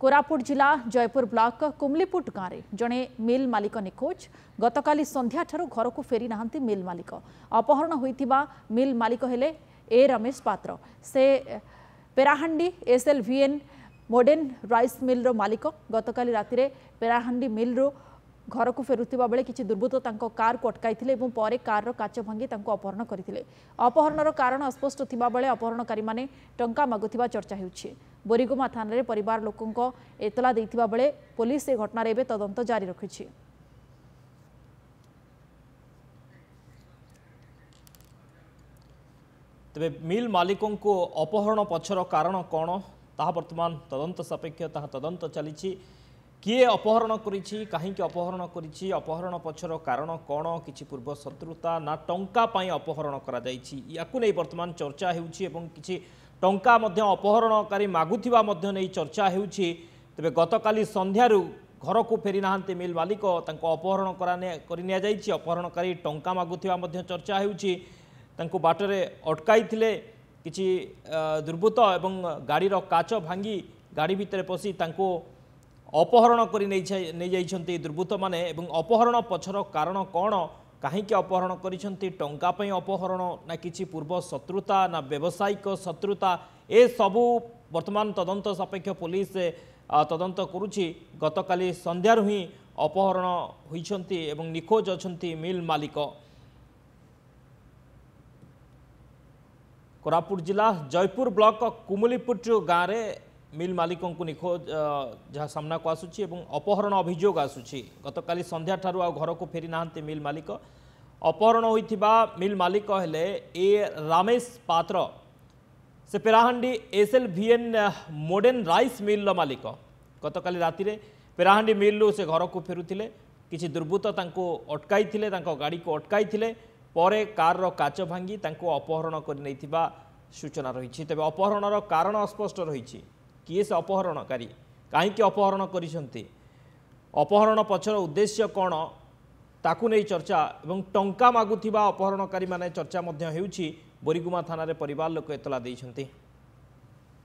कोरापुट जिला जयपुर ब्लॉक कुमलीपुट गाँव में जड़े मिल मालिक निखोज गतकाली संध्या ठारू घर को फेरी नाहंती मिल मालिक अपहरण होइतिबा मिल मालिक हेले ए रमेश पात्र से पेराहांडी एसएलवीएन मॉडर्न राइस मिल रो मालिक गतकाली राति पेराहांडी मिल रो घर को फेरुवा बेले किसी दुर्बृत्त कार को अटकाई और कार काच भांगी अपहरण करते अपहरण कारण अस्पष्ट थिबा बेले अपहरणकारी माने टंका मागुथिबा चर्चा होउछि। बोरीगुमा थाना रे परिवार लोकंको एतला देथिबा बेले पुलिस ए घटना रे तदंत जारी रखिछि। तबे मिल मालिकों को अपहरण पछर कारण कौन ताहा वर्तमान तदंत सापेक्ष ताहा तदंत चली किए अपहरण करिछि कहीं अपहरण करिछि अपहरण पछर कारण कौन किछि पूर्व शत्रुता ना टंका पाई अपहरण करा जाइछि याकु नै वर्तमान चर्चा हेउछि एवं किछि टंका मध्य अपहरणकारी मागुथिबा मध्य नै चर्चा हेउछि। तबे गतकाली संध्यारू घर को फेरी नाहांती मिल मालिक तांको अपहरण करि निया जाइछि अपहरणकारी टंका मागुथिबा मध्य चर्चा हेउछि तांको बाटरे अटकाई थिले किछि दुर्बृत्त एवं गाड़ीर काच भांगी गाड़ी भितर पसी तांको अपहरण कर दुर्बृत्त माने एवं अपहरण पछर कारण कौन कहीं अपहरण करिसेंती टंका पई अपहरण ना किछि पूर्व शत्रुता ना व्यावसायिक शत्रुता ए सबू वर्तमान तदंत सापेक्ष पुलिस तदंत करुछि। गतकाली संध्यारू ही अपहरण होइछंती एवं निखोज अछंती मिल मालिक। कोरापुट जिला जयपुर ब्लॉक कुमलीपुट गाँव में मिल मालिकों को निखोज जहाँ सामना को आसुची एवं अपहरण अभियोग आसुची गतकाली संध्या ठारू आ घर को फेरी नाहांती मिल मालिक अपहरण होइथिबा मिल मालिक हेले ए रमेश पात्र से पेराहांडी एसएलवीएन मॉडर्न राइस मिल मालिक गतकाली राति रे पेराहांडी मिल से घर को फेरुथिले किछि दुर्बृत्त तांको अटकाई थिले तांको गाड़ी को अटकाई थिले परे कार रो काच भांगी तांको अपहरण करि नैथिबा सूचना रही। तबे अपहरणर कारण अस्पष्ट रही किए से अपहरणकारी कहीं अपहरण करिसेंती अपहरण पछर उद्देश्य कौन ताकू नहीं चर्चा एवं टंका मागुथिबा अपहरणकारी माने चर्चा मध्य हेउछि। बोरीगुमा थाना रे परिवार लोक एतला दैछंती।